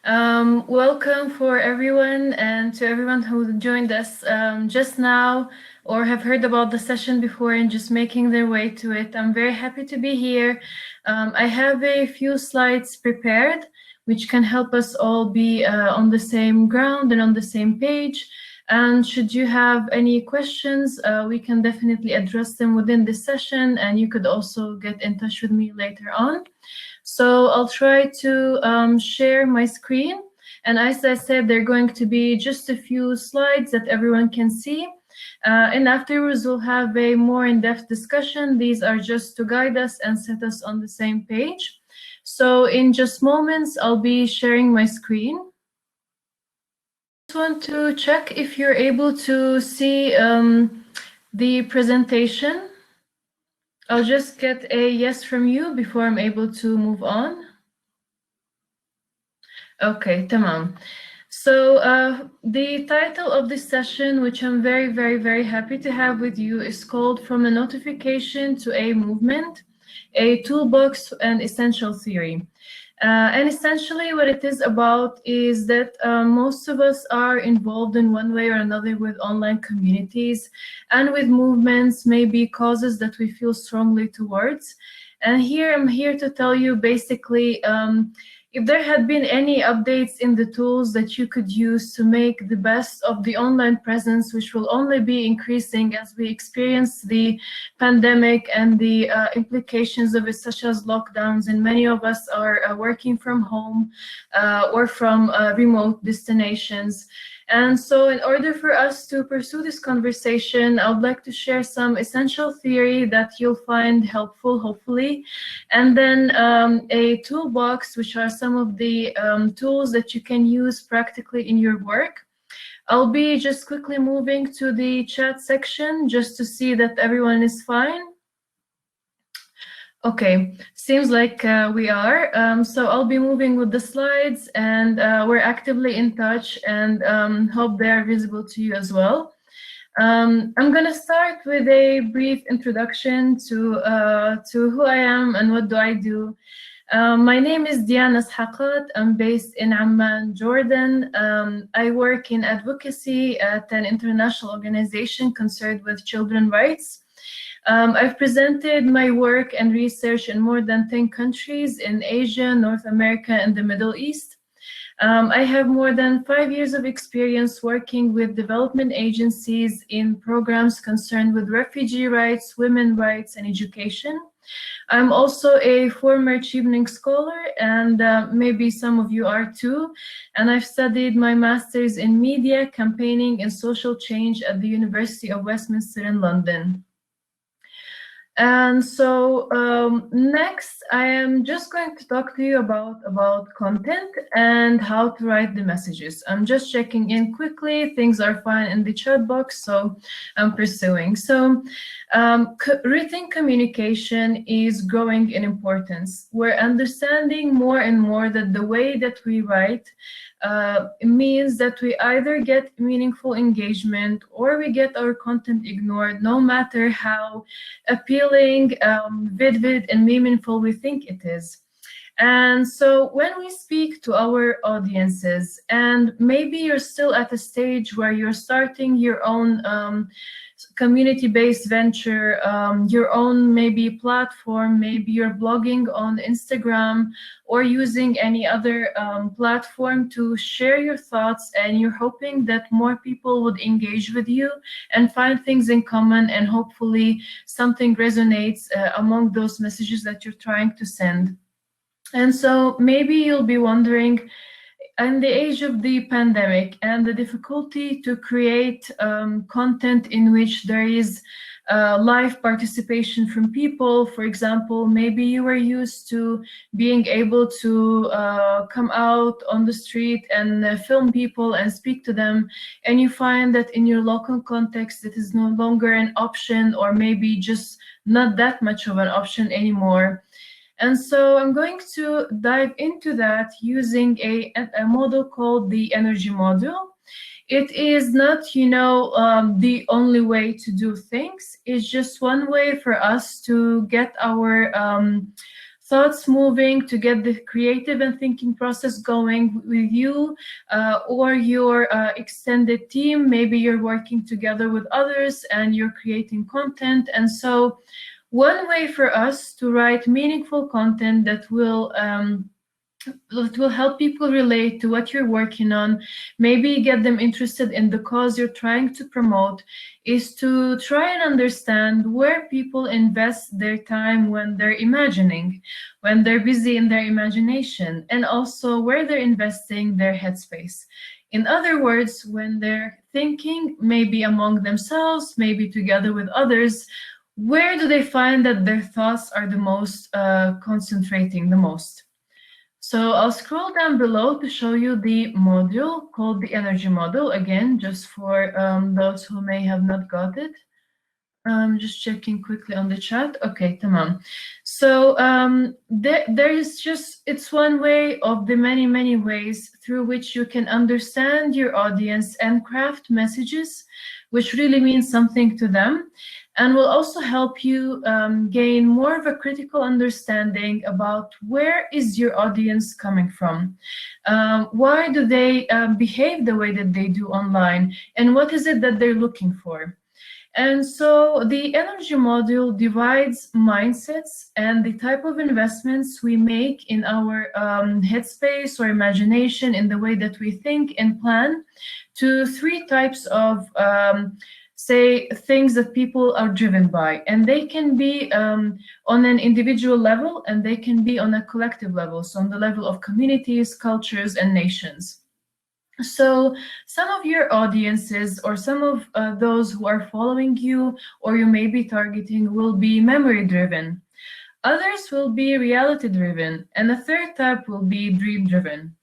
Welcome for everyone and to everyone who joined us just now or have heard about the session before and just making their way to it. I'm very happy to be here. I have a few slides prepared which can help us all be on the same ground and on the same page. And should you have any questions, we can definitely address them within this session, and you could also get in touch with me later on. So I'll try to share my screen. And as I said, they're going to be just a few slides that everyone can see. And afterwards, we'll have a more in-depth discussion. These are just to guide us and set us on the same page. So in just moments, I'll be sharing my screen. I just want to check if you're able to see the presentation. I'll just get a yes from you before I'm able to move on. Okay, tamam. So the title of this session, which I'm very, very, very happy to have with you, is called From a Notification to a Movement, a Toolbox and Essential Theory. And essentially what it is about is that most of us are involved in one way or another with online communities and with movements, maybe causes that we feel strongly towards. And here I'm here to tell you basically if there had been any updates in the tools that you could use to make the best of the online presence, which will only be increasing as we experience the pandemic and the implications of it, such as lockdowns, and many of us are working from home or from remote destinations. And so in order for us to pursue this conversation, I would like to share some essential theory that you'll find helpful, hopefully, and then a toolbox, which are some of the tools that you can use practically in your work. I'll be just quickly moving to the chat section just to see that everyone is fine. Okay, seems like we are. So I'll be moving with the slides, and we're actively in touch, and hope they are visible to you as well. I'm going to start with a brief introduction to who I am and what do I do. My name is Diana Shakat. I'm based in Amman, Jordan. I work in advocacy at an international organization concerned with children's rights. I've presented my work and research in more than 10 countries in Asia, North America, and the Middle East. I have more than 5 years of experience working with development agencies in programs concerned with refugee rights, women's rights, and education. I'm also a former Chevening scholar, and maybe some of you are too. And I've studied my master's in media, campaigning, and social change at the University of Westminster in London. And so next, I am just going to talk to you about content and how to write the messages. I'm just checking in quickly. Things are fine in the chat box, so I'm pursuing. So written communication is growing in importance. We're understanding more and more that the way that we write means that we either get meaningful engagement or we get our content ignored, no matter how appealing, vivid, and meaningful we think it is. And so when we speak to our audiences, and maybe you're still at a stage where you're starting your own community-based venture, your own maybe platform, maybe you're blogging on Instagram or using any other platform to share your thoughts, and you're hoping that more people would engage with you and find things in common, and hopefully something resonates among those messages that you're trying to send. And so maybe you'll be wondering, in the age of the pandemic and the difficulty to create content in which there is live participation from people, for example, maybe you were used to being able to come out on the street and film people and speak to them, and you find that in your local context it is no longer an option, or maybe just not that much of an option anymore. And so I'm going to dive into that using a model called the energy model. It is not, the only way to do things. It's just one way for us to get our thoughts moving, to get the creative and thinking process going with you or your extended team. Maybe you're working together with others and you're creating content. And so one way for us to write meaningful content that will help people relate to what you're working on, maybe get them interested in the cause you're trying to promote, is to try and understand where people invest their time when they're imagining, when they're busy in their imagination, and also where they're investing their headspace. In other words, when they're thinking, maybe among themselves, maybe together with others, where do they find that their thoughts are the most concentrating the most? So I'll scroll down below to show you the module called the energy model, again, just for those who may have not got it. Just checking quickly on the chat. Okay, tamam. So there is just, it's one way of the many, many ways through which you can understand your audience and craft messages which really means something to them, and will also help you gain more of a critical understanding about where is your audience coming from, why do they behave the way that they do online, and what is it that they're looking for. And so the energy module divides mindsets and the type of investments we make in our headspace or imagination, in the way that we think and plan, to three types of say things that people are driven by, and they can be on an individual level and they can be on a collective level, so on the level of communities, cultures, and nations. So some of your audiences, or some of those who are following you or you may be targeting, will be memory driven. Others will be reality driven, and a third type will be dream driven.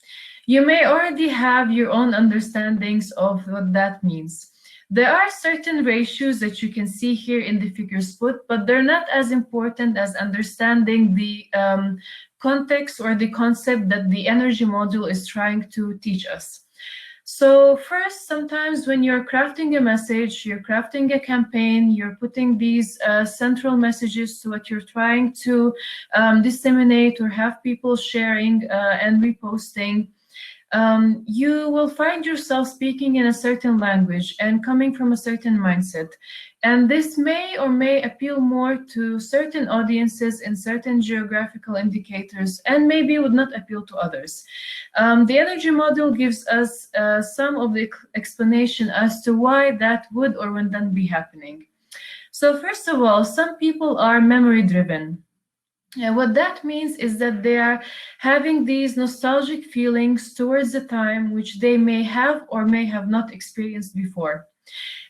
You may already have your own understandings of what that means. There are certain ratios that you can see here in the figures put, but they're not as important as understanding the context or the concept that the energy module is trying to teach us. So first, sometimes when you're crafting a message, you're crafting a campaign, you're putting these central messages to what you're trying to disseminate or have people sharing and reposting, you will find yourself speaking in a certain language and coming from a certain mindset. And this may or may appeal more to certain audiences in certain geographical indicators, and maybe would not appeal to others. The energy module gives us some of the explanation as to why that would or would not be happening. So first of all, some people are memory driven. And what that means is that they are having these nostalgic feelings towards a time which they may have or may have not experienced before.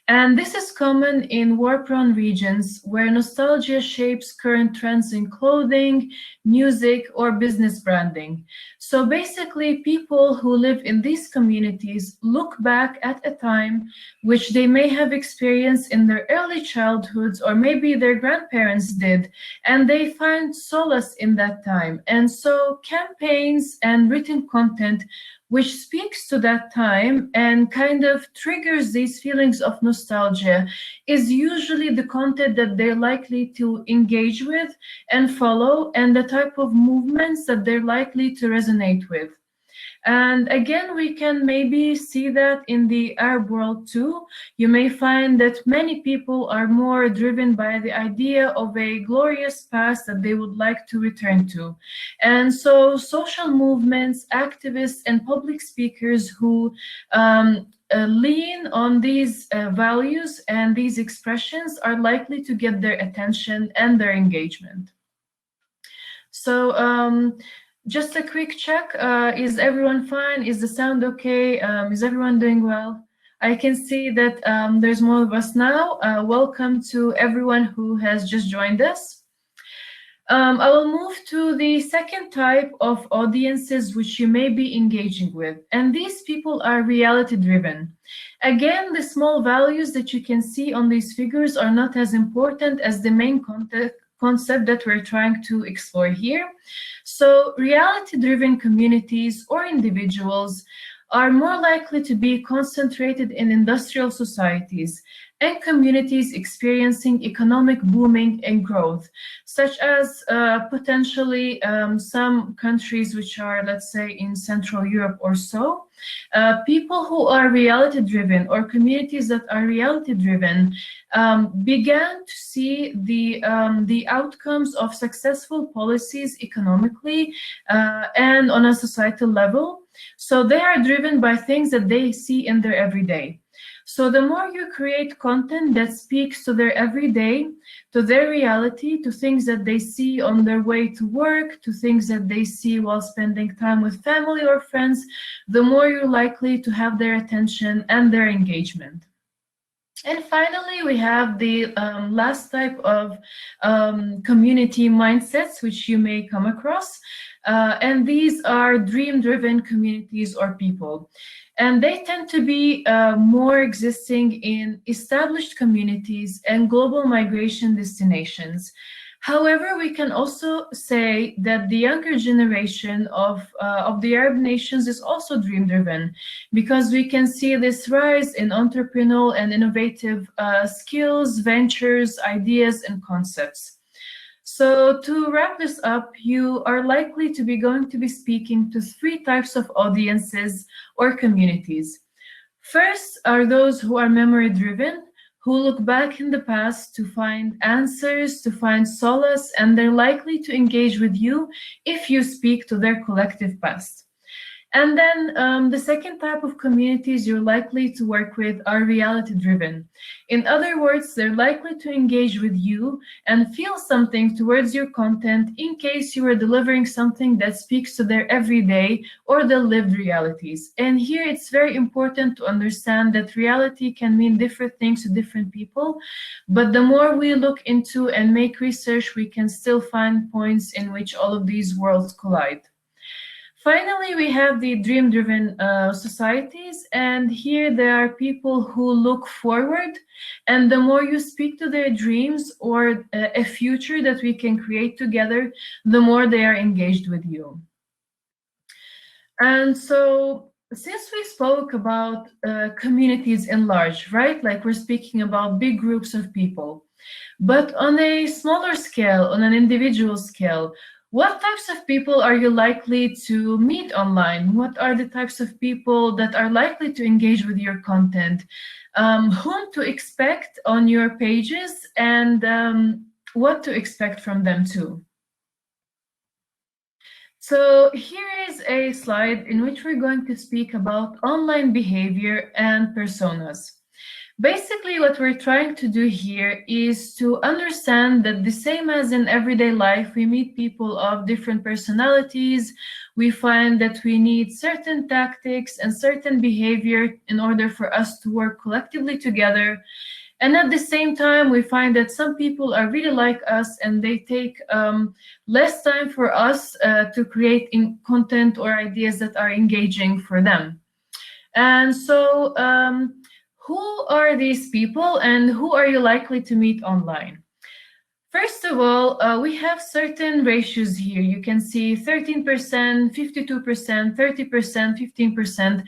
And this is common in war-prone regions where nostalgia shapes current trends in clothing, music, or business branding. So basically, people who live in these communities look back at a time which they may have experienced in their early childhoods, or maybe their grandparents did, and they find solace in that time. And so campaigns and written content which speaks to that time and kind of triggers these feelings of nostalgia is usually the content that they're likely to engage with and follow, and the type of movements that they're likely to resonate with. And again, we can maybe see that in the Arab world too. You may find that many people are more driven by the idea of a glorious past that they would like to return to. And so social movements, activists, and public speakers who lean on these values and these expressions are likely to get their attention and their engagement. So just a quick check, is everyone fine? Is the sound okay? Is everyone doing well? I can see that there's more of us now. Welcome to everyone who has just joined us. I will move to the second type of audiences which you may be engaging with, and these people are reality driven. Again, the small values that you can see on these figures are not as important as the main concept that we're trying to explore here. So reality-driven communities or individuals are more likely to be concentrated in industrial societies and communities experiencing economic booming and growth, such as potentially some countries which are, let's say, in Central Europe or so. People who are reality-driven or communities that are reality-driven began to see the outcomes of successful policies economically and on a societal level. So they are driven by things that they see in their everyday. So the more you create content that speaks to their everyday, to their reality, to things that they see on their way to work, to things that they see while spending time with family or friends, the more you're likely to have their attention and their engagement. And finally, we have the last type of community mindsets, which you may come across. And these are dream-driven communities or people. And they tend to be more existing in established communities and global migration destinations. However, we can also say that the younger generation of the Arab nations is also dream-driven, because we can see this rise in entrepreneurial and innovative skills, ventures, ideas, and concepts. So to wrap this up, you are likely to be going to be speaking to three types of audiences or communities. First are those who are memory-driven, who look back in the past to find answers, to find solace, and they're likely to engage with you if you speak to their collective past. And then the second type of communities you're likely to work with are reality-driven. In other words, they're likely to engage with you and feel something towards your content in case you are delivering something that speaks to their everyday or their lived realities. And here it's very important to understand that reality can mean different things to different people, but the more we look into and make research, we can still find points in which all of these worlds collide. Finally, we have the dream-driven societies, and here there are people who look forward, and the more you speak to their dreams or a future that we can create together, the more they are engaged with you. And so, since we spoke about communities in large, right? Like we're speaking about big groups of people, but on a smaller scale, on an individual scale, what types of people are you likely to meet online? What are the types of people that are likely to engage with your content? Whom to expect on your pages, and what to expect from them too. So here is a slide in which we're going to speak about online behavior and personas. Basically, what we're trying to do here is to understand that the same as in everyday life, we meet people of different personalities. We find that we need certain tactics and certain behavior in order for us to work collectively together. And at the same time, we find that some people are really like us and they take less time for us to create content or ideas that are engaging for them. And so, who are these people and who are you likely to meet online? First of all, we have certain ratios here. You can see 13%, 52%, 30%, 15%.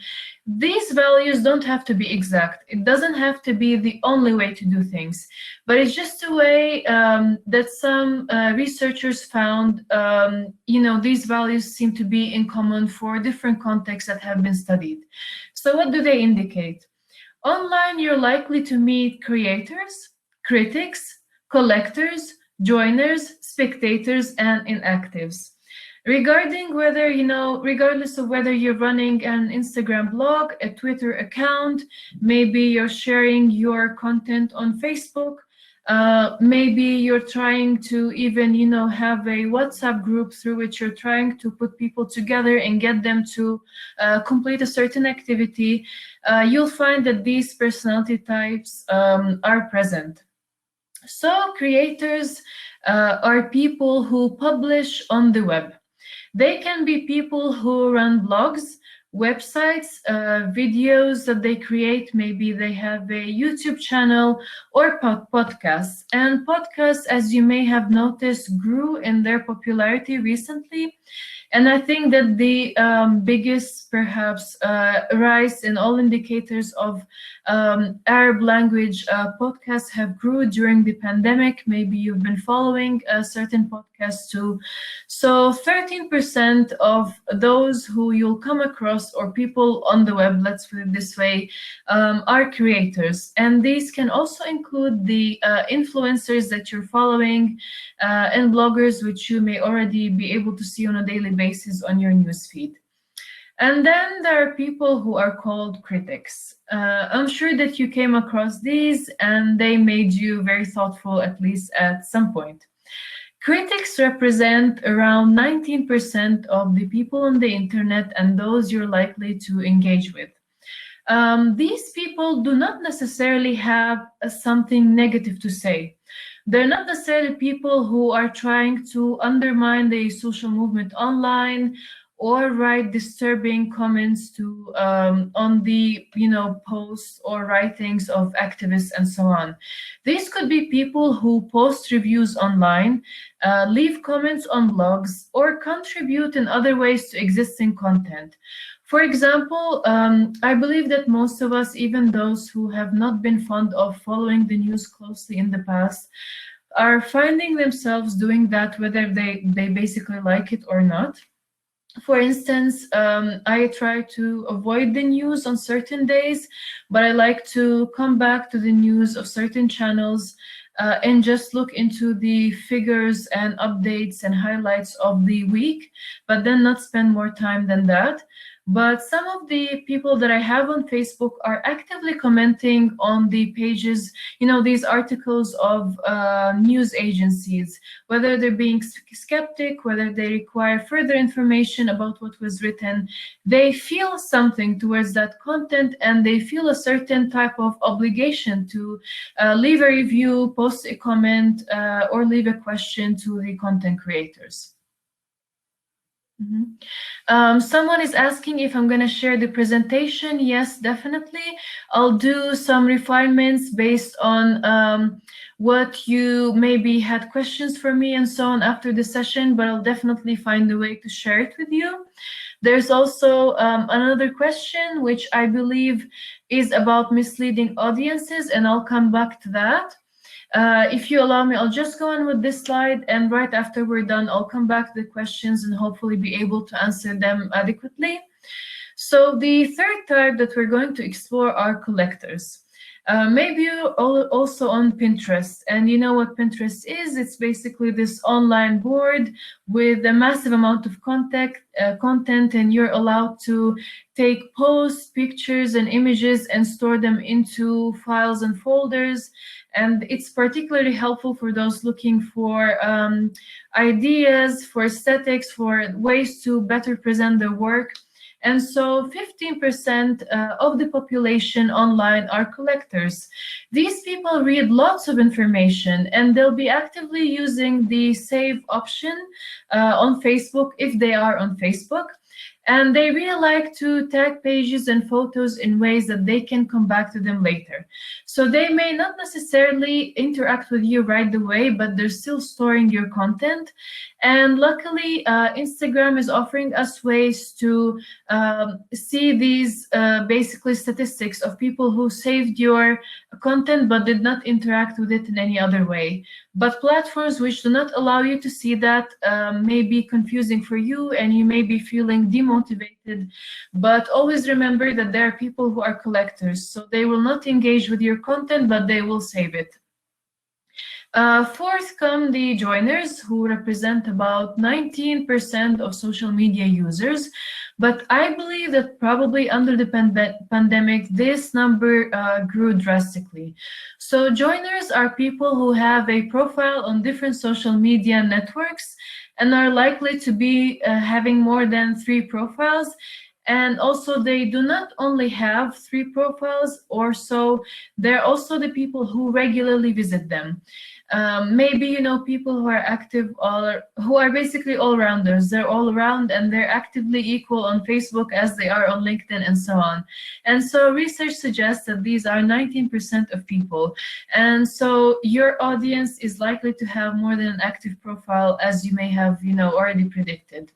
These values don't have to be exact. It doesn't have to be the only way to do things, but it's just a way that some researchers found, these values seem to be in common for different contexts that have been studied. So what do they indicate? Online, you're likely to meet creators, critics, collectors, joiners, spectators, and inactives. Regarding whether, regardless of whether you're running an Instagram blog, a Twitter account, maybe you're sharing your content on Facebook, maybe you're trying to even, have a WhatsApp group through which you're trying to put people together and get them to complete a certain activity, you'll find that these personality types are present. So creators are people who publish on the web. They can be people who run blogs, websites, videos that they create. Maybe they have a YouTube channel or podcasts. And podcasts, as you may have noticed, grew in their popularity recently. And I think that the biggest, perhaps, rise in all indicators of Arab language podcasts have grew during the pandemic. Maybe you've been following certain podcasts too. So 13% of those who you'll come across, or people on the web, let's put it this way, are creators. And these can also include the influencers that you're following and bloggers, which you may already be able to see on a daily basis on your newsfeed. And then there are people who are called critics. I'm sure that you came across these and they made you very thoughtful, at least at some point. Critics represent around 19% of the people on the internet and those you're likely to engage with. These people do not necessarily have something negative to say. They're not necessarily people who are trying to undermine the social movement online or write disturbing comments to on the posts or writings of activists and so on. These could be people who post reviews online, leave comments on blogs, or contribute in other ways to existing content. For example, I believe that most of us, even those who have not been fond of following the news closely in the past, are finding themselves doing that whether they basically like it or not. For instance, I try to avoid the news on certain days, but I like to come back to the news of certain channels and just look into the figures and updates and highlights of the week, but then not spend more time than that. But some of the people that I have on Facebook are actively commenting on the pages, these articles of news agencies, whether they're being skeptic, whether they require further information about what was written. They feel something towards that content, and they feel a certain type of obligation to leave a review, post a comment, or leave a question to the content creators. Someone is asking if I'm going to share the presentation. Yes, definitely. I'll do some refinements based on what you maybe had questions for me and so on after the session, but I'll definitely find a way to share it with you. There's also another question, which I believe is about misleading audiences, and I'll come back to that. If you allow me, I'll just go on with this slide, and right after we're done, I'll come back to the questions and hopefully be able to answer them adequately. So the third type that we're going to explore are collectors. Maybe you're also on Pinterest, and you know what Pinterest is. It's basically this online board with a massive amount of content, and you're allowed to take posts, pictures, and images and store them into files and folders. And it's particularly helpful for those looking for ideas, for aesthetics, for ways to better present their work. And so 15% of the population online are collectors. These people read lots of information, and they'll be actively using the save option on Facebook if they are on Facebook. And they really like to tag pages and photos in ways that they can come back to them later. So they may not necessarily interact with you right away, but they're still storing your content. And luckily, Instagram is offering us ways to see these basically statistics of people who saved your content but did not interact with it in any other way. But platforms which do not allow you to see that may be confusing for you, and you may be feeling demotivated. But always remember that there are people who are collectors, so they will not engage with your content, but they will save it. Fourth come the joiners, who represent about 19% of social media users. But I believe that probably under the pandemic, this number grew drastically. So joiners are people who have a profile on different social media networks and are likely to be having more than 3 profiles. And also, they do not only have 3 profiles or so, they're also the people who regularly visit them. Maybe, people who are active, who are basically all-rounders. They're all around, and they're actively equal on Facebook as they are on LinkedIn and so on. And so research suggests that these are 19% of people. And so your audience is likely to have more than an active profile, as you may have, already predicted.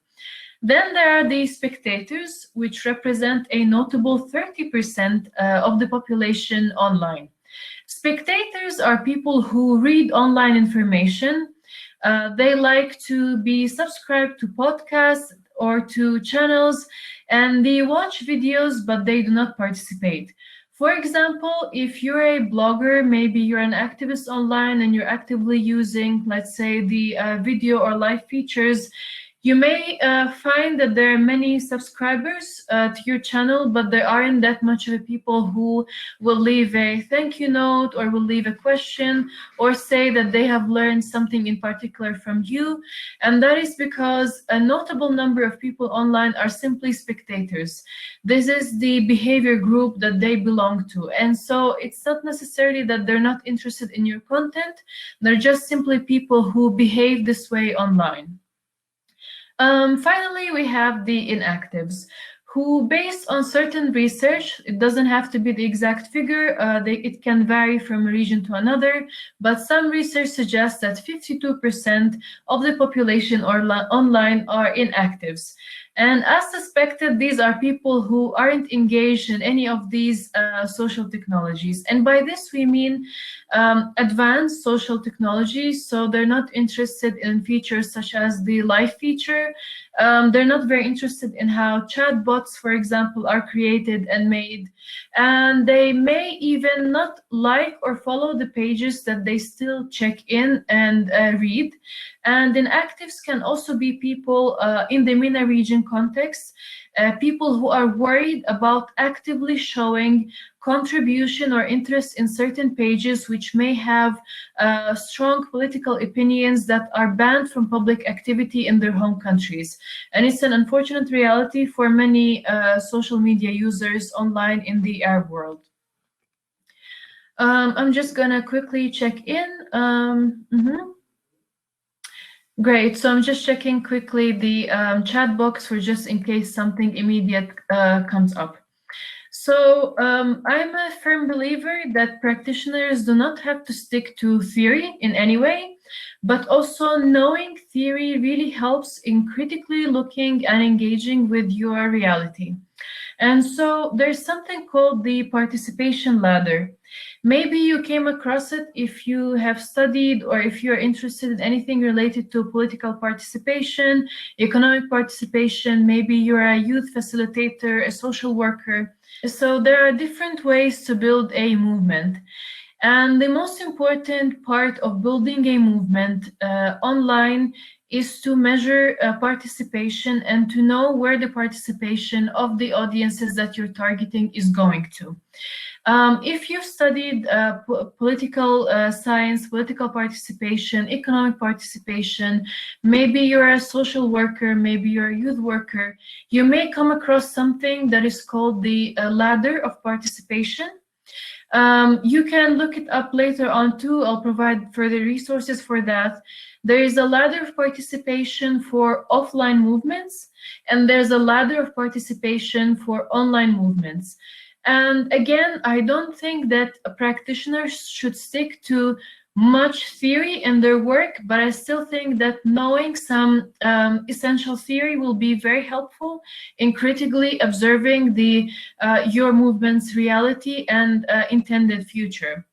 Then there are the spectators, which represent a notable 30% of the population online. Spectators are people who read online information. They like to be subscribed to podcasts or to channels, and they watch videos, but they do not participate. For example, if you're a blogger, maybe you're an activist online and you're actively using, let's say, the video or live features, you may find that there are many subscribers to your channel, but there aren't that much of a people who will leave a thank you note or will leave a question or say that they have learned something in particular from you. And that is because a notable number of people online are simply spectators. This is the behavior group that they belong to. And so it's not necessarily that they're not interested in your content. They're just simply people who behave this way online. Finally, we have the inactives, who, based on certain research, it doesn't have to be the exact figure, it can vary from a region to another, but some research suggests that 52% of the population online are inactives. And as suspected, these are people who aren't engaged in any of these social technologies. And by this, we mean advanced social technologies. So they're not interested in features such as the live feature. They're not very interested in how chatbots, for example, are created and made. And they may even not like or follow the pages that they still check in and read. And inactives can also be people in the MENA region context, people who are worried about actively showing contribution or interest in certain pages which may have strong political opinions that are banned from public activity in their home countries. And it's an unfortunate reality for many social media users online in the Arab world. I'm just gonna quickly check in. Great, so I'm just checking quickly the chat box for just in case something immediate comes up. So I'm a firm believer that practitioners do not have to stick to theory in any way, but also knowing theory really helps in critically looking and engaging with your reality. And so there's something called the participation ladder. Maybe you came across it if you have studied or if you're interested in anything related to political participation, economic participation, maybe you're a youth facilitator, a social worker. So there are different ways to build a movement. And the most important part of building a movement online is to measure participation and to know where the participation of the audiences that you're targeting is going to. If you've studied political science, political participation, economic participation, maybe you're a social worker, maybe you're a youth worker, you may come across something that is called the ladder of participation. You can look it up later on too. I'll provide further resources for that. There is a ladder of participation for offline movements, and there's a ladder of participation for online movements. And again, I don't think that practitioners should stick to much theory in their work, but I still think that knowing some essential theory will be very helpful in critically observing your movement's reality and intended future.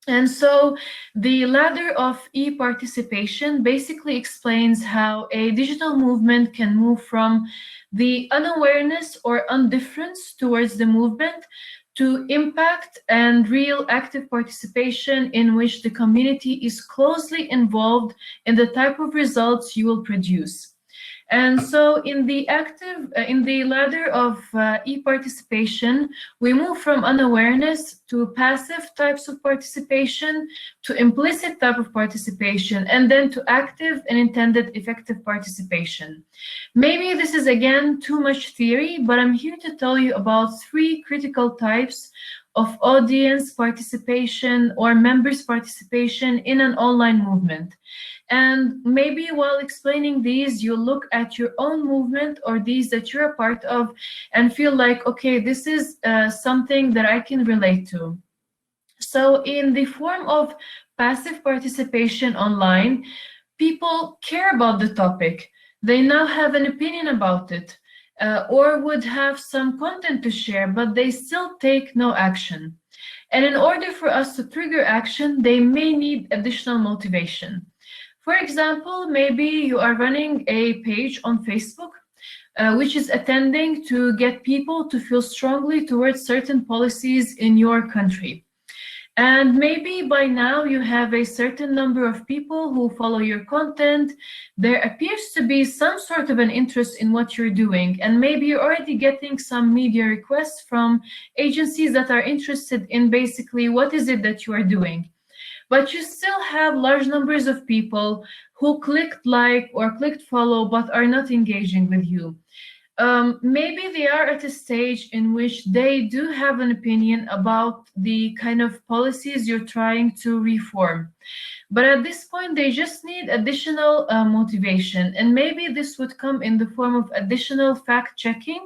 And so the ladder of e-participation basically explains how a digital movement can move from the unawareness or indifference towards the movement to impact and real active participation in which the community is closely involved in the type of results you will produce. And so in the ladder of e-participation, we move from unawareness to passive types of participation, to implicit type of participation, and then to active and intended effective participation. Maybe this is again too much theory, but I'm here to tell you about 3 critical types of audience participation or members' participation in an online movement. And maybe while explaining these, you look at your own movement or these that you're a part of and feel like, okay, this is something that I can relate to. So in the form of passive participation online, people care about the topic. they now have an opinion about it, or would have some content to share, but they still take no action. And in order for us to trigger action, they may need additional motivation. For example, maybe you are running a page on Facebook, which is attending to get people to feel strongly towards certain policies in your country. And maybe by now you have a certain number of people who follow your content. There appears to be some sort of an interest in what you're doing. And maybe you're already getting some media requests from agencies that are interested in basically what is it that you are doing. But you still have large numbers of people who clicked like or clicked follow but are not engaging with you. Maybe they are at a stage in which they do have an opinion about the kind of policies you're trying to reform. But at this point, they just need additional motivation. And maybe this would come in the form of additional fact-checking,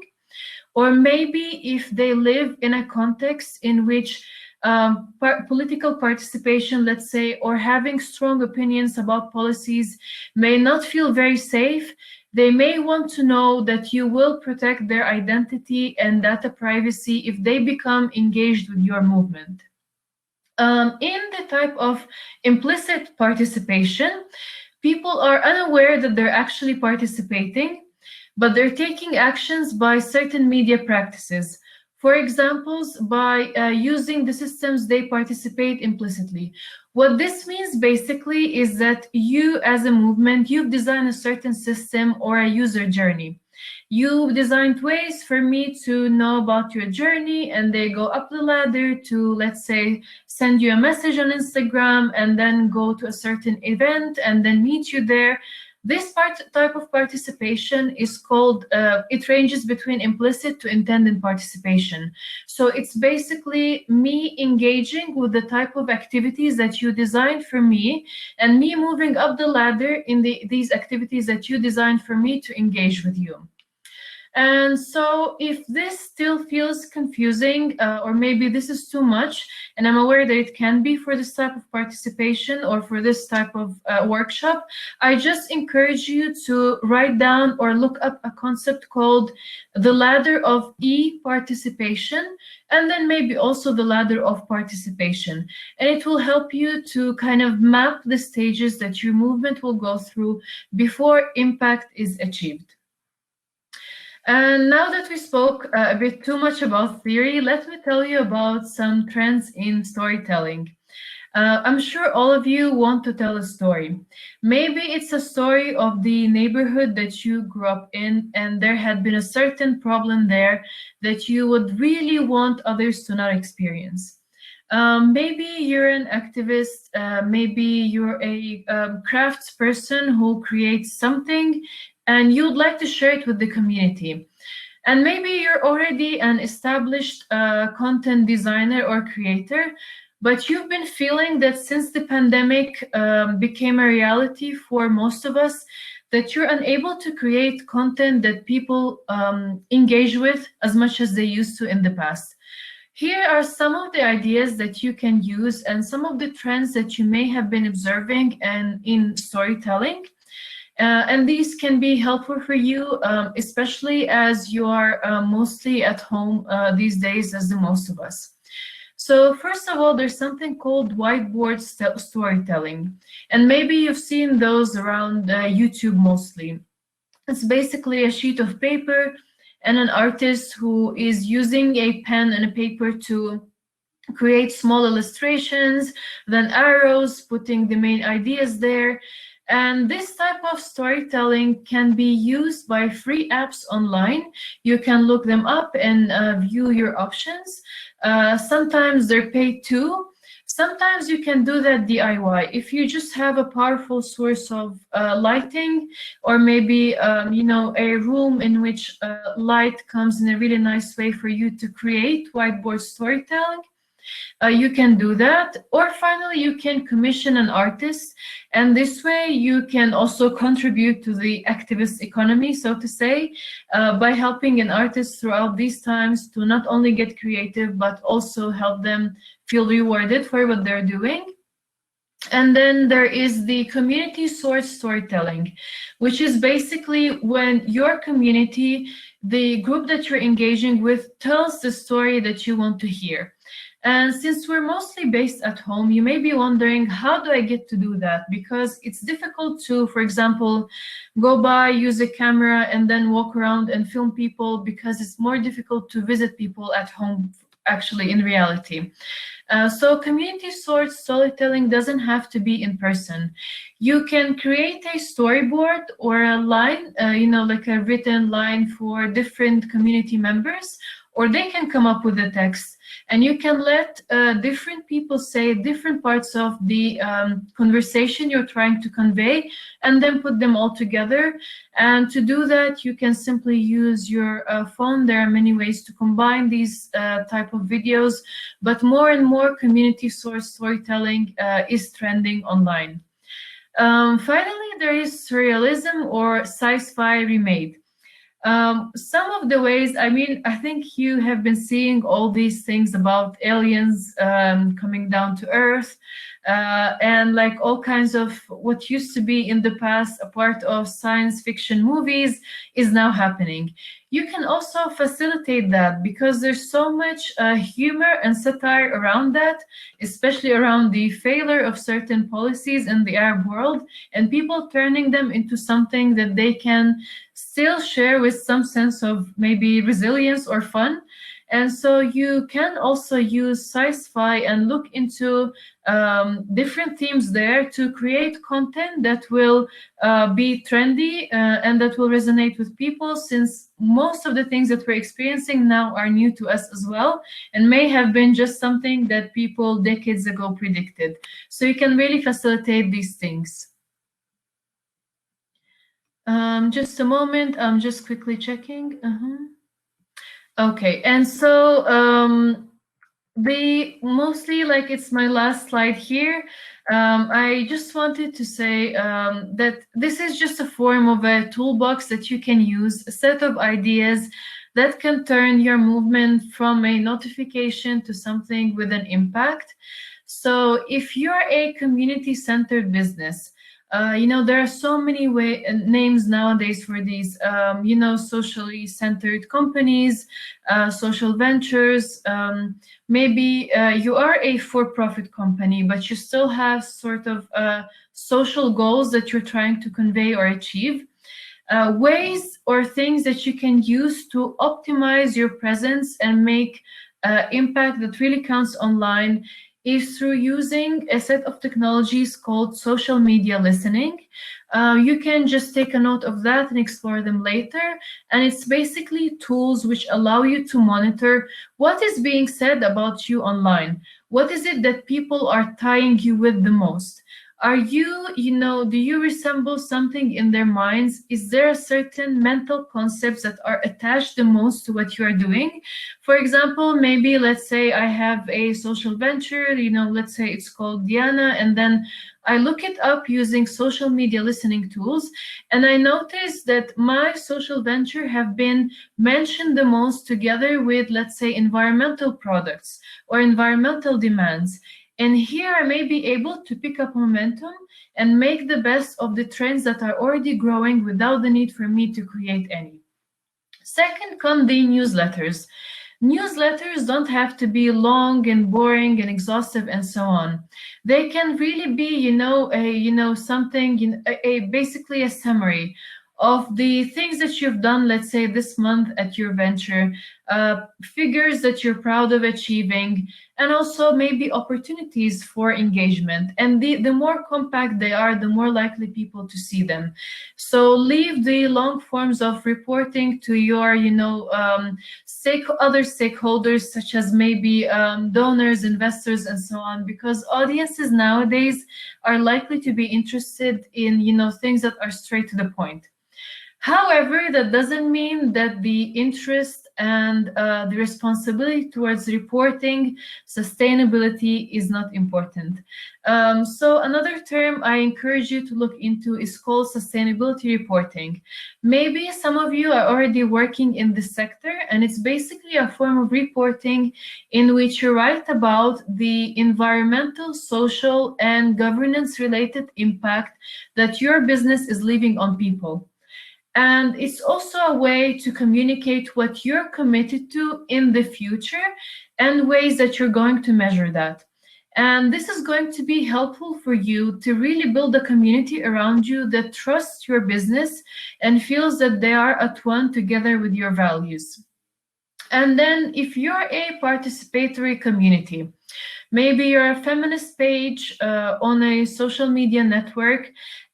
or maybe if they live in a context in which political participation, let's say, or having strong opinions about policies may not feel very safe, they may want to know that you will protect their identity and data privacy if they become engaged with your movement. In the type of implicit participation, people are unaware that they're actually participating, but they're taking actions by certain media practices. For example, by using the systems they participate implicitly. What this means basically is that you as a movement, you've designed a certain system or a user journey. You've designed ways for me to know about your journey, and they go up the ladder to, let's say, send you a message on Instagram and then go to a certain event and then meet you there. This type of participation is called, it ranges between implicit to intended participation. So it's basically me engaging with the type of activities that you designed for me, and me moving up the ladder in these activities that you designed for me to engage with you. And so if this still feels confusing, or maybe this is too much, and I'm aware that it can be for this type of participation or for this type of workshop, I just encourage you to write down or look up a concept called the ladder of e-participation, and then maybe also the ladder of participation. And it will help you to kind of map the stages that your movement will go through before impact is achieved. And now that we spoke a bit too much about theory, let me tell you about some trends in storytelling. I'm sure all of you want to tell a story. Maybe it's a story of the neighborhood that you grew up in, and there had been a certain problem there that you would really want others to not experience. Maybe you're an activist, maybe you're a crafts person who creates something, and you'd like to share it with the community. And maybe you're already an established content designer or creator, but you've been feeling that since the pandemic became a reality for most of us, that you're unable to create content that people engage with as much as they used to in the past. Here are some of the ideas that you can use and some of the trends that you may have been observing and in storytelling. And these can be helpful for you, especially as you are mostly at home these days, as the most of us. So first of all, there's something called whiteboard storytelling. And maybe you've seen those around YouTube mostly. It's basically a sheet of paper and an artist who is using a pen and a paper to create small illustrations, then arrows, putting the main ideas there. And this type of storytelling can be used by free apps online. You can look them up and view your options. Sometimes they're paid too. Sometimes you can do that DIY. If you just have a powerful source of lighting, or maybe you know, a room in which light comes in a really nice way for you to create whiteboard storytelling, you can do that. Or finally, you can commission an artist, and this way you can also contribute to the activist economy, so to say, by helping an artist throughout these times to not only get creative, but also help them feel rewarded for what they're doing. And then there is the community source storytelling, which is basically when your community, the group that you're engaging with, tells the story that you want to hear. And since we're mostly based at home, you may be wondering, how do I get to do that? Because it's difficult to, for example, go by, use a camera, and then walk around and film people, because it's more difficult to visit people at home, actually, in reality. So community source storytelling doesn't have to be in person. You can create a storyboard or a line, like a written line for different community members, or they can come up with the text. And you can let different people say different parts of the conversation you're trying to convey, and then put them all together. And to do that, you can simply use your phone. There are many ways to combine these type of videos, but more and more community source storytelling is trending online. Finally, there is surrealism or sci-fi remade. Some of the ways, I think you have been seeing all these things about aliens coming down to Earth, and like all kinds of what used to be in the past a part of science fiction movies is now happening. You can also facilitate that, because there's so much humor and satire around that, especially around the failure of certain policies in the Arab world, and people turning them into something that they can still share with some sense of maybe resilience or fun. And so you can also use sci-fi and look into different themes there to create content that will be trendy and that will resonate with people, since most of the things that we're experiencing now are new to us as well, and may have been just something that people decades ago predicted. So you can really facilitate these things. Just a moment, I'm just quickly checking. Okay, and so mostly, like, it's my last slide here. I just wanted to say that this is just a form of a toolbox that you can use, a set of ideas that can turn your movement from a notification to something with an impact. So if you're a community-centered business, there are so many names nowadays for these, socially centered companies, social ventures. Maybe you are a for-profit company, but you still have sort of social goals that you're trying to convey or achieve. Ways or things that you can use to optimize your presence and make impact that really counts online is through using a set of technologies called social media listening. You can just take a note of that and explore them later. And it's basically tools which allow you to monitor what is being said about you online. What is it that people are tying you with the most? Are you, do you resemble something in their minds? Is there a certain mental concepts that are attached the most to what you are doing? For example, maybe let's say I have a social venture, let's say it's called Diana, and then I look it up using social media listening tools, and I notice that my social venture have been mentioned the most together with, let's say, environmental products or environmental demands. And here I may be able to pick up momentum and make the best of the trends that are already growing without the need for me to create any. Second come the newsletters. Newsletters don't have to be long and boring and exhaustive and so on. They can really be, something, basically a summary of the things that you've done, let's say this month at your venture, figures that you're proud of achieving, and also maybe opportunities for engagement. And the more compact they are, the more likely people to see them. So leave the long forms of reporting to your, other stakeholders, such as maybe donors, investors, and so on, because audiences nowadays are likely to be interested in, things that are straight to the point. However, that doesn't mean that the interest and the responsibility towards reporting sustainability is not important. So another term I encourage you to look into is called sustainability reporting. Maybe some of you are already working in this sector, and it's basically a form of reporting in which you write about the environmental, social, and governance-related impact that your business is leaving on people. And it's also a way to communicate what you're committed to in the future and ways that you're going to measure that. And this is going to be helpful for you to really build a community around you that trusts your business and feels that they are at one together with your values. And then if you're a participatory community, maybe you're a feminist page on a social media network,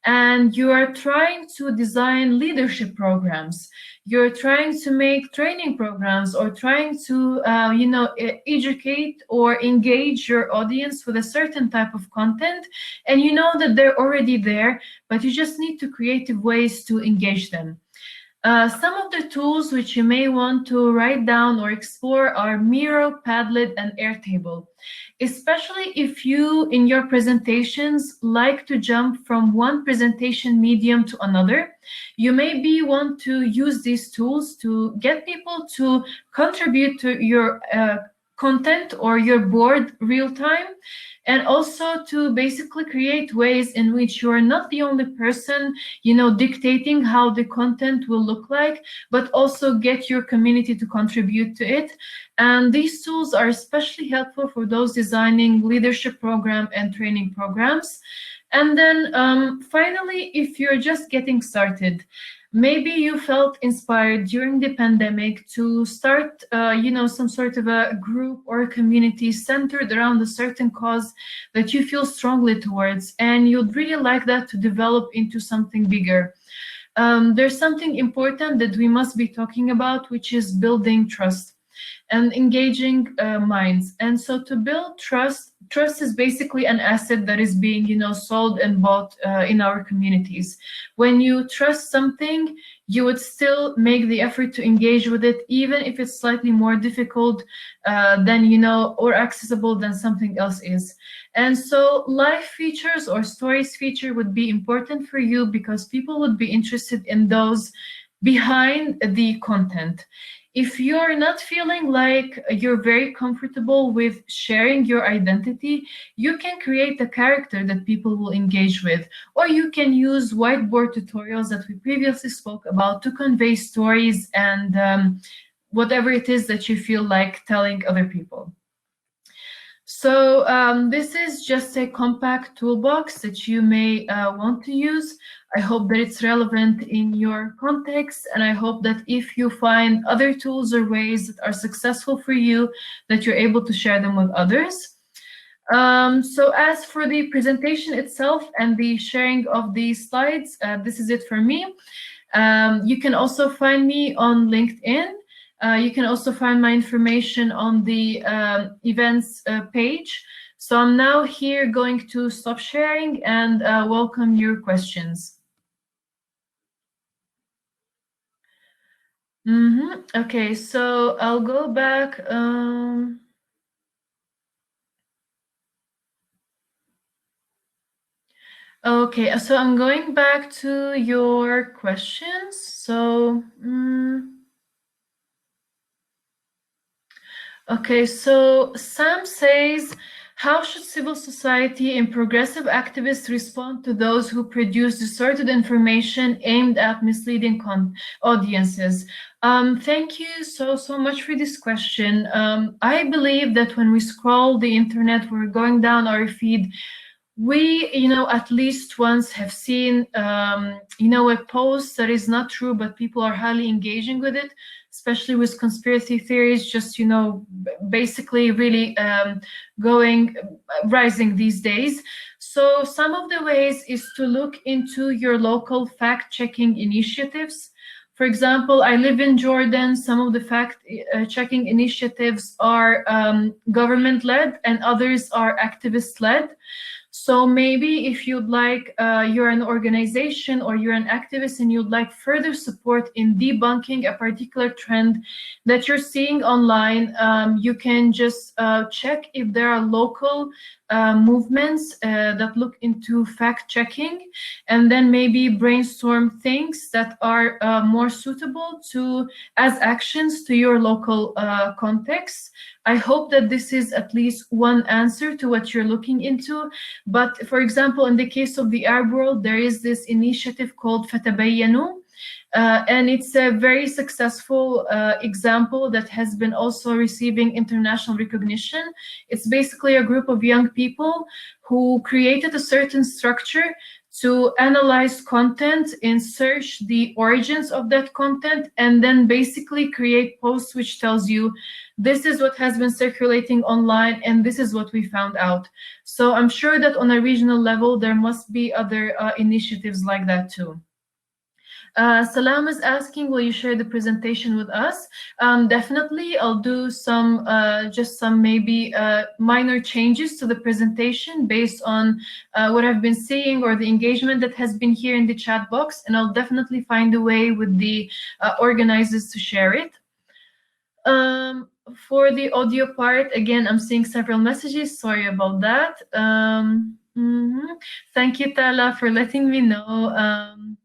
and you are trying to design leadership programs. You're trying to make training programs or trying to, educate or engage your audience with a certain type of content, and you know that they're already there, but you just need to creative ways to engage them. Some of the tools which you may want to write down or explore are Miro, Padlet, and Airtable. Especially if you, in your presentations, like to jump from one presentation medium to another, you maybe want to use these tools to get people to contribute to your content or your board real time, and also to basically create ways in which you are not the only person, dictating how the content will look like, but also get your community to contribute to it. And these tools are especially helpful for those designing leadership program and training programs. And then finally, if you're just getting started, maybe you felt inspired during the pandemic to start, some sort of a group or a community centered around a certain cause that you feel strongly towards, and you'd really like that to develop into something bigger. There's something important that we must be talking about, which is building trust and engaging minds. And so to build trust is basically an asset that is being, sold and bought in our communities. When you trust something, you would still make the effort to engage with it, even if it's slightly more difficult than, or accessible than something else is. And so live features or stories feature would be important for you because people would be interested in those behind the content. If you're not feeling like you're very comfortable with sharing your identity, you can create a character that people will engage with, or you can use whiteboard tutorials that we previously spoke about to convey stories and whatever it is that you feel like telling other people. So this is just a compact toolbox that you may want to use. I hope that it's relevant in your context, and I hope that if you find other tools or ways that are successful for you, that you're able to share them with others. So as for the presentation itself and the sharing of the slides, this is it for me. You can also find me on LinkedIn. You can also find my information on the events page. So I'm now here going to stop sharing and welcome your questions. Okay, so I'll go back. Okay, so I'm going back to your questions. So, okay, so Sam says, how should civil society and progressive activists respond to those who produce distorted information aimed at misleading audiences? Thank you so much for this question. I believe that when we scroll the internet, we're going down our feed, we, at least once have seen, a post that is not true, but people are highly engaging with it, especially with conspiracy theories, just, basically really rising these days. So some of the ways is to look into your local fact-checking initiatives. For example, I live in Jordan. Some of the fact-checking initiatives are government-led and others are activist-led. So maybe if you'd like, you're an organization or you're an activist and you'd like further support in debunking a particular trend that you're seeing online, you can just check if there are local movements that look into fact-checking, and then maybe brainstorm things that are more suitable to as actions to your local context. I hope that this is at least one answer to what you're looking into. But for example, in the case of the Arab world, there is this initiative called فتبينوا, and it's a very successful example that has been also receiving international recognition. It's basically a group of young people who created a certain structure to analyze content and search the origins of that content, and then basically create posts which tells you, this is what has been circulating online and this is what we found out. So I'm sure that on a regional level, there must be other initiatives like that too. Salam is asking, will you share the presentation with us? Definitely, I'll do some, just some maybe minor changes to the presentation based on what I've been seeing or the engagement that has been here in the chat box, and I'll definitely find a way with the organizers to share it. For the audio part, again, I'm seeing several messages. Sorry about that. Thank you, Tala, for letting me know.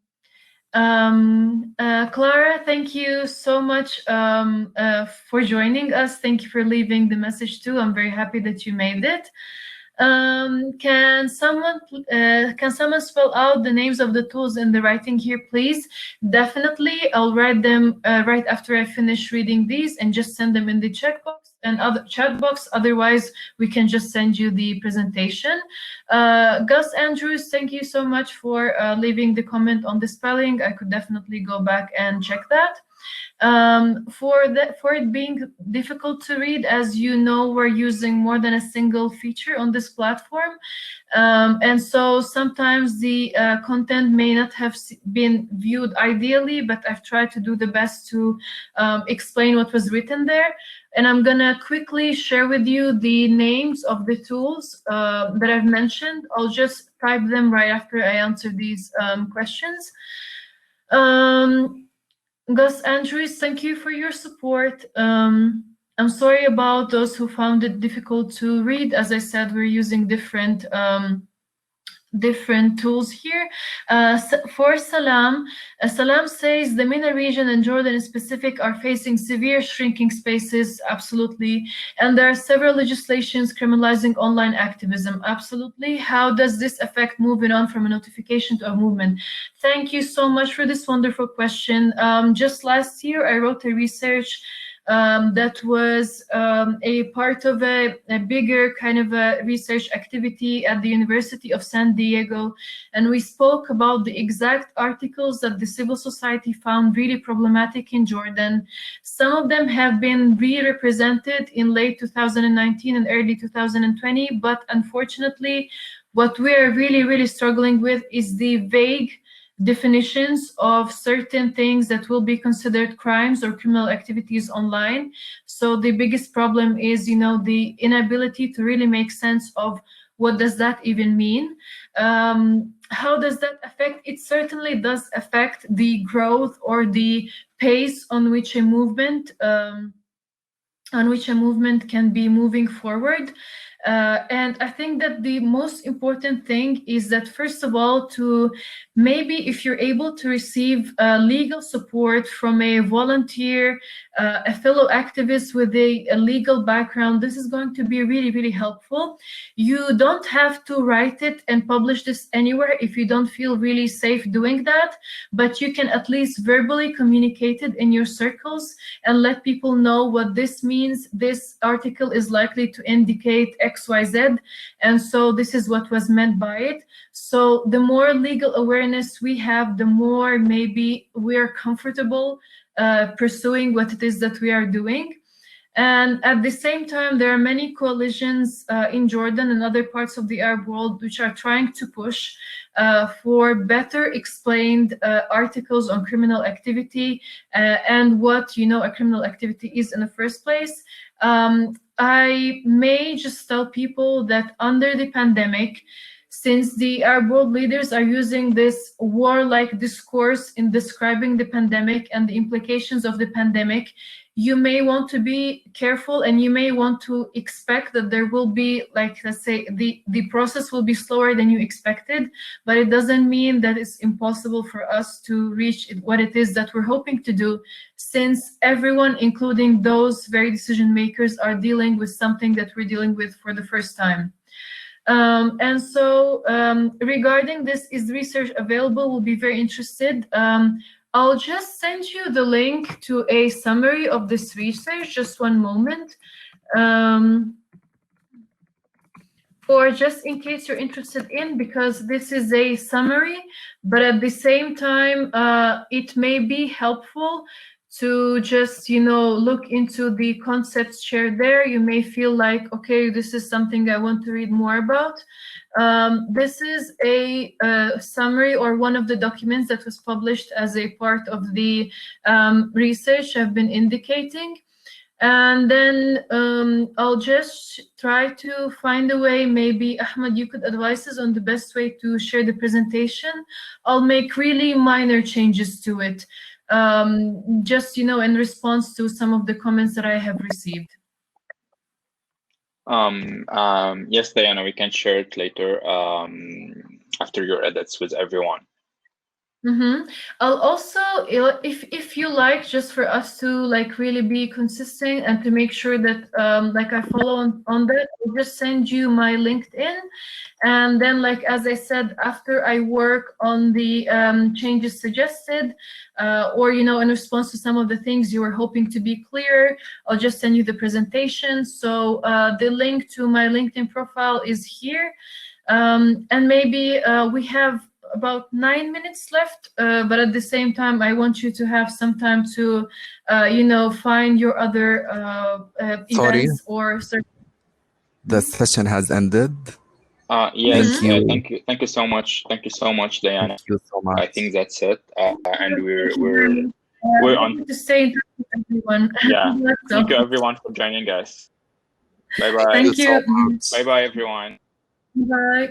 Clara, thank you so much for joining us. Thank you for leaving the message too. I'm very happy that you made it. Can someone spell out the names of the tools in the writing here, please? Definitely, I'll write them right after I finish reading these and just send them in the chat box and other chat box. Otherwise, we can just send you the presentation. Gus Andrews, thank you so much for leaving the comment on the spelling. I could definitely go back and check that. For it being difficult to read, as you know, we're using more than a single feature on this platform, and so sometimes the content may not have been viewed ideally, but I've tried to do the best to explain what was written there. And I'm gonna quickly share with you the names of the tools that I've mentioned. I'll just type them right after I answer these questions. Gus Andrews, thank you for your support. I'm sorry about those who found it difficult to read. As I said, we're using different tools here. For Salam, Salam says the MENA region and Jordan in specific are facing severe shrinking spaces, absolutely. And there are several legislations criminalizing online activism, absolutely. How does this affect moving on from a notification to a movement? Thank you so much for this wonderful question. Just last year, I wrote a research that was a part of a bigger kind of a research activity at the University of San Diego. And we spoke about the exact articles that the civil society found really problematic in Jordan. Some of them have been re-represented in late 2019 and early 2020, but unfortunately, what we're really struggling with is the vague definitions of certain things that will be considered crimes or criminal activities online. So the biggest problem is, you know, the inability to really make sense of what does that even mean. How does that affect? It certainly does affect the growth or the pace on which a movement can be moving forward. And I think that the most important thing is that, first of all, to maybe if you're able to receive legal support from a volunteer, a fellow activist with a legal background, this is going to be really helpful. You don't have to write it and publish this anywhere if you don't feel really safe doing that, but you can at least verbally communicate it in your circles and let people know what this means. This article is likely to indicate XYZ, and so this is what was meant by it. So the more legal awareness we have, the more maybe we're comfortable pursuing what it is that we are doing. And at the same time, there are many coalitions in Jordan and other parts of the Arab world which are trying to push for better explained articles on criminal activity and what, you know, a criminal activity is in the first place. I may just tell people that under the pandemic, since the Arab world leaders are using this warlike discourse in describing the pandemic and the implications of the pandemic, you may want to be careful, and you may want to expect that there will be, like, let's say, the process will be slower than you expected, but it doesn't mean that it's impossible for us to reach what it is that we're hoping to do, since everyone, including those very decision makers, are dealing with something that we're dealing with for the first time. And so regarding this, is research available? We'll be very interested. I'll just send you the link to a summary of this research, just one moment. Or just in case you're interested in, because this is a summary, but at the same time, it may be helpful to just, look into the concepts shared there. You may feel like, okay, this is something I want to read more about. This is a summary or one of the documents that was published as a part of the research I've been indicating. And then I'll just try to find a way, maybe Ahmed, you could advise us on the best way to share the presentation. I'll make really minor changes to it, just, in response to some of the comments that I have received. Yes, Diana, we can share it later after your edits with everyone. I'll also, if you like, just for us to really be consistent and to make sure that I follow on that, I'll just send you my LinkedIn, and then as I said, after I work on the changes suggested, or in response to some of the things you were hoping to be clear, I'll just send you the presentation. So the link to my LinkedIn profile is here, and maybe we have about 9 minutes left, but at the same time, I want you to have some time to, find your other events or. The session has ended. Yes, thank you so much. Thank you so much, Diana. Thank you so much. I think that's it, and we're on to stay in touch with everyone. Yeah, thank you everyone for joining us. Bye bye. Thank you. Bye bye everyone. Bye.